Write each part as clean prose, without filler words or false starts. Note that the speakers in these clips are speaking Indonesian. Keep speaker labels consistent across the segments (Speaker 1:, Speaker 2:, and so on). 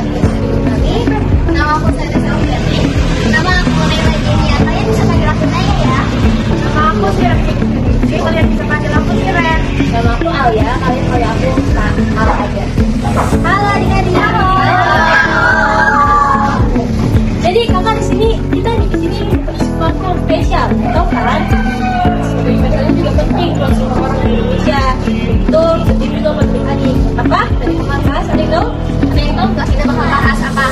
Speaker 1: di kami. Nama aku Sarah Saufiati. Nama aku Nela Jenia. Kalian bisa panggil aku Naya ya. Nama aku Sirati. Kalian bisa panggil aku Siren. Nama aku Alia. Kalian panggil aku Al aja. Halo adik-adik. Halo. Jadi kakak di sini kita di sini sesuatu yang spesial, tahu kan? Spesialnya juga penting buat semua orang Indonesia. Itu penting juga buat adik. Apa? Tadi kakak bahas, ada yang tahu? Ada yang tahu nggak kita bakal bahas apa?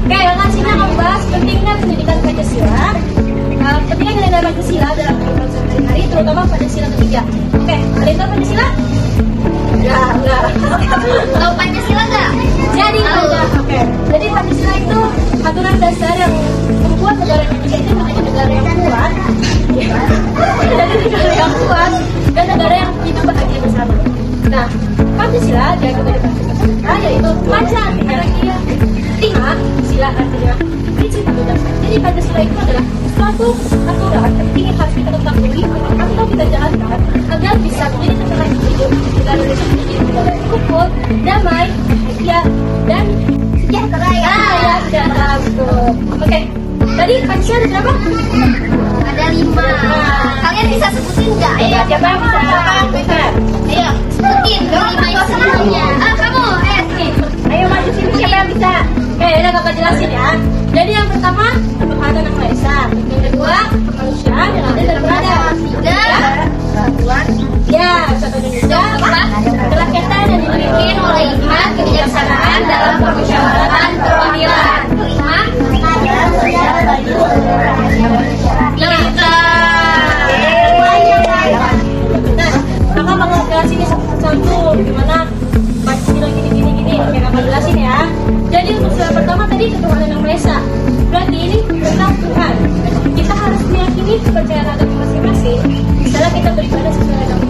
Speaker 1: Oke, kakak sini akan bahas pentingnya pendidikan Pancasila. Pentingnya nilai Pancasila dalam kehidupan sehari-hari, terutama Pancasila ketiga. Oke, ada yang tahu Pancasila? Enggak. Tahu Pancasila nggak? Jadi oke. Jadi Pancasila itu aturan dasar yang membuat negara Indonesia itu menjadi negara yang kuat, jadi negara yang kuat dan negara yang hidup bahagia bersama. Nah, Pancasila diatur dari Pancasila yaitu Panca artinya tiga, sila artinya prinsip atau dasar. Jadi Pancasila itu adalah suatu aturan penting yang harus kita ketahui atau kita jalankan agar bisa menjadi negara yang hidup, negara Indonesia menjadi negara yang rukun, damai, bahagia dan sejahtera ya. Ya, sejahtera betul. Oke. Tadi Pancasila ada berapa? Ada 5. Kalian bisa sebutin nggak? Siapa yang bisa? Ayo, sebutin 5 yang sebelumnya. Kamu, ayo maju sini. Siapa yang bisa? Oke, udah kakak jelasin ya. Jadi yang pertama, Tuhan Yang Maha Esa. Yang kedua, kemanusiaan yang adil dan beradab. Tiga, persatuan. Ya, persatuan Indonesia. Kerakyatan yang dipimpin oleh hikmat, kebijaksanaan dalam permusyawaratan perwakilan. Kelima, kakak bakal jelasin satu-satu gimana Pancasila gini. Oke, kakak jelasin ya. Jadi untuk sila pertama tadi ketuhanan Yang Maha Esa. Berarti ini tentang Tuhan. Kita harus meyakini kepercayaan agama masing-masing. Misalnya kita beribadah sesuai dengan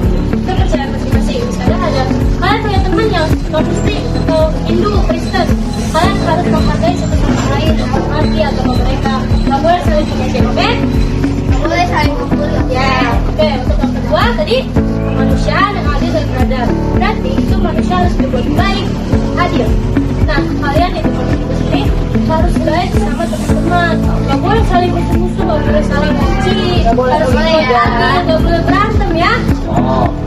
Speaker 1: kepercayaan masing-masing. Misalnya ada kalian punya teman yang non-Muslim atau Hindu, Kristen. Kalian harus menghargai satu sama lain, menghormati agama mereka. Gak boleh saling mengejek, oke? Gak boleh saling membuli. Ya, oke. Untuk yang kedua tadi kemanusiaan yang adil dan beradab. Berarti itu manusia harus berbuat baik, adil. Nah, kalian yang di sini harus baik sama teman-teman. Gak boleh saling musuh-musuh, gak boleh saling benci, harus baik ya, gak boleh berantem ya.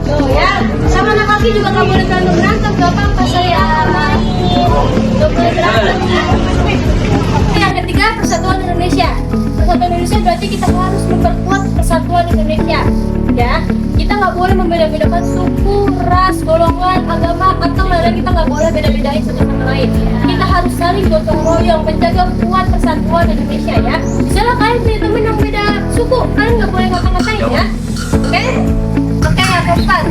Speaker 1: Tuh ya, sama anak laki juga gak boleh berantem, gak apa-apa saya main, gak boleh berantem. Yang ketiga, persatuan Indonesia. Persatuan Indonesia berarti kita harus memperkuat persatuan Indonesia. Ya, kita nggak boleh membeda-bedakan suku, ras, golongan, agama, atau lain-lain. Kita nggak boleh beda-bedain satu sama lain. Kita harus saling gotong royong, menjaga kuat persatuan Indonesia ya. Misalnya kalian punya teman yang beda suku, kalian nggak boleh ngata-ngatain ya. Oke, yang keempat,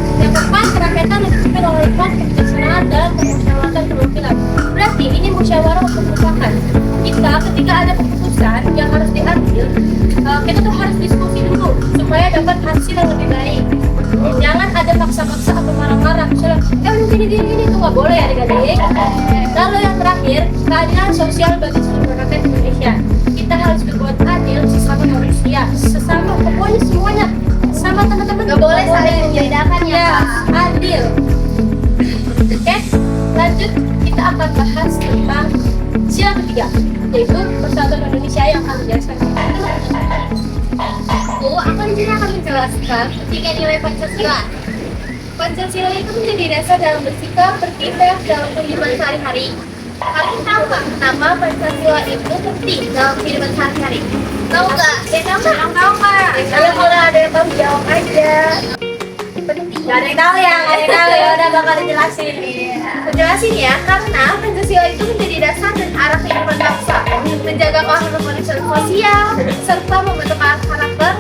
Speaker 1: kerakyatan yang dipimpin oleh hikmat, kebijaksanaan dalam permusyawaratan perwakilan. Berarti ini musyawarah untuk mufakat. Kita ketika ada keputusan yang harus diambil, kita tuh harus diskusi dulu supaya dapat hasil yang lebih baik. Jangan ada paksa-paksa atau marah-marah. Misalnya, gini tuh nggak boleh adik-adik. Lalu yang terakhir, keadilan sosial bagi seluruh rakyat Indonesia. Kita harus berbuat adil sesama manusia, sesama pokoknya semuanya sama teman-teman. Nggak boleh saling membedakan ya. Adil. Oke, lanjut kita akan bahas tentang sila ketiga, yaitu persatuan Indonesia yang akan dijelaskan. Aku di sini akan menjelaskan tiga nilai Pancasila. Pancasila itu menjadi dasar dalam bersikap, bertindak dalam kehidupan sehari-hari. Kalian tahu nggak nama Pancasila itu penting dalam kehidupan sehari-hari? Tahu nggak? Tahu nggak? Saya kalau ada yang tahu jawab aja. Penting. Gak ada yang tahu ya, udah bakal dijelasin. Jelasin ya, karena Pancasila itu menjadi dasar dan arah kehidupan bangsa, menjaga keharmonisan sosial, serta membentuk karakter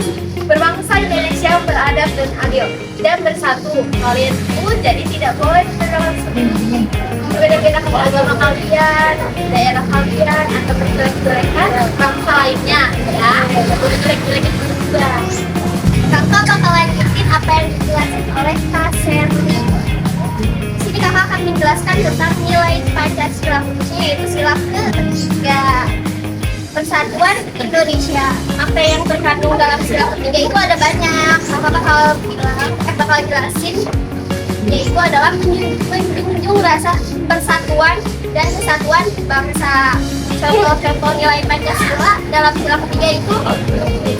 Speaker 1: berbangsa Indonesia yang beradab dan adil dan bersatu. Kalian pun jadi tidak boleh berbeda-beda agama kalian, daerah kalian, atau menjelek-jelekan bangsa lainnya. Ya, menjelek-jelekan juga. Kakak bakal lanjutin apa yang dijelaskan oleh Kak Serli. Sini kakak akan menjelaskan tentang nilai Pancasila khususnya, yaitu sila ketiga, persatuan Indonesia. Apa yang terkandung dalam sila ketiga itu ada banyak. Kakak bakal jelasin, yaitu adalah menjunjung rasa persatuan
Speaker 2: dan kesatuan bangsa. Contoh-contoh nilai Pancasila dalam sila ketiga itu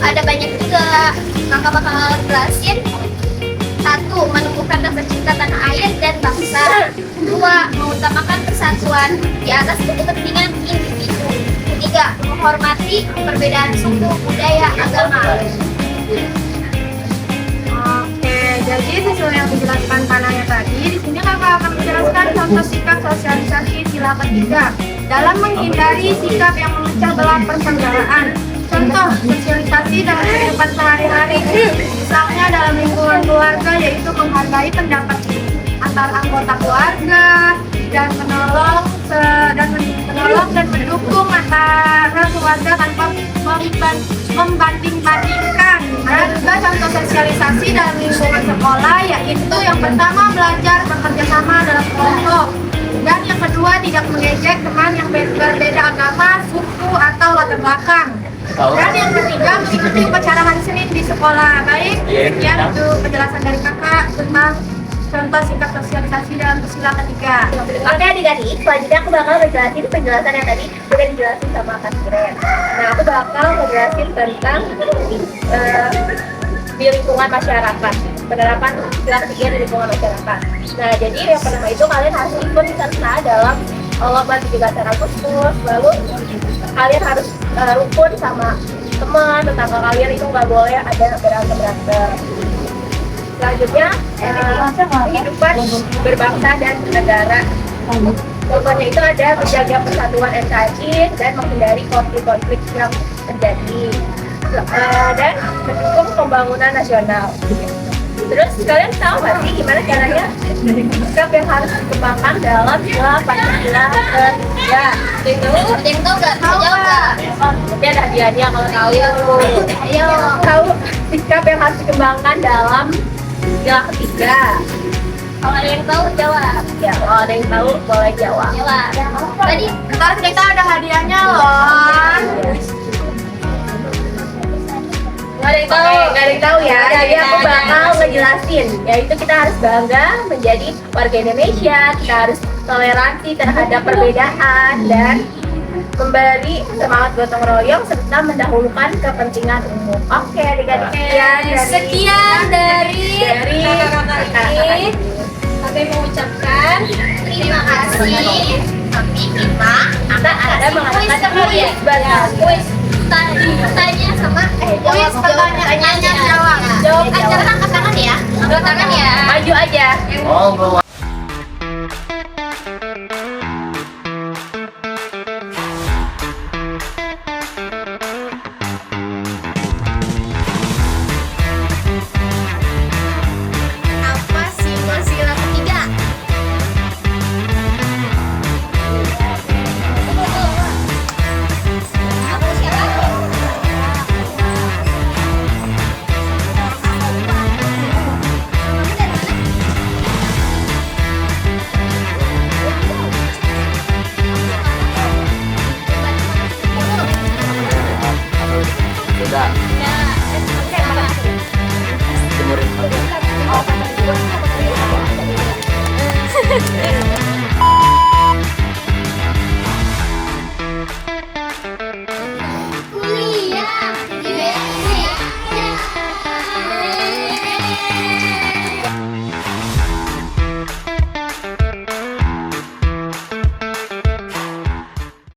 Speaker 2: ada banyak juga. Maka bakal jelasin. 1. Menumbuhkan rasa cinta tanah air dan bangsa. 2. Mengutamakan persatuan di atas kepentingan individu. 3. Menghormati perbedaan suku, budaya, agama.
Speaker 3: Oke, jadi sesuai yang dijelaskan Pananya tadi, di sini kakak akan menjelaskan contoh sikap sosialisasi sila ketiga dalam menghindari sikap yang memecah belah persaudaraan. Contoh sosialisasi dalam kehidupan sehari-hari, misalnya dalam lingkungan keluarga, yaitu menghargai pendapat antar anggota keluarga dan menolong dan mendukung antara keluarga tanpa membanding-bandingkan. Dan juga contoh sosialisasi dalam lingkungan sekolah, yaitu yang pertama belajar bekerja sama dalam kelompok, dan yang kedua tidak mengejek teman yang berbeda agama, suku atau latar belakang. Dan yang ketiga mengikuti upacara hari Senin di sekolah. Baik, sekian itu penjelasan dari kakak tentang contoh sikap sosialisasi dalam sila ketiga.
Speaker 2: Oke adik-adik, selanjutnya aku bakal ngejelasin penjelasan yang tadi udah dijelasin sama Kak Siren. Nah, aku bakal ngejelasin tentang di lingkungan masyarakat, penerapan sila ketiga di lingkungan masyarakat. Nah, jadi yang pertama itu kalian harus ikut serta dalam lomba 17 Agustus, lalu kalian harus rukun sama teman, tetangga kalian, itu nggak boleh ada berantem. Selanjutnya, kehidupan berbangsa dan bernegara. Contohnya itu ada menjaga persatuan NKRI dan menghindari konflik-konflik yang terjadi, dan mendukung pembangunan nasional. Terus kalian tahu nggak sih gimana caranya sikap yang harus dikembangkan dalam sila Pancasila ketiga? Ada yang tahu nggak? Tahu nggak?
Speaker 1: Nanti ada hadiahnya kalau tahu.
Speaker 2: Ayo.
Speaker 1: Tahu sikap yang harus dikembangkan dalam sila ketiga?
Speaker 2: Kalau ada yang tahu jawab.
Speaker 1: Ya, kalau ada yang tahu boleh jawab.
Speaker 2: Jawab. Tadi
Speaker 3: Ntar kita ada hadiahnya loh.
Speaker 1: Nggak ada yang tahu ya. Jadi aku bakal ngejelasin. Yaitu kita harus bangga menjadi warga Indonesia. Kita harus toleransi terhadap perbedaan dan memberi semangat gotong royong serta mendahulukan kepentingan umum. Oke, adik-adik,
Speaker 2: sekian dari
Speaker 1: kakak-kakak ini. Kami mengucapkan
Speaker 2: terima kasih. Tapi kita
Speaker 1: ada mengadakan
Speaker 2: kuis kuis tanya sama
Speaker 3: Kuis pertanyaannya jawab.
Speaker 2: jawab angkat tangan ya, angkat tangan ya.
Speaker 1: Maju aja.
Speaker 4: Oh,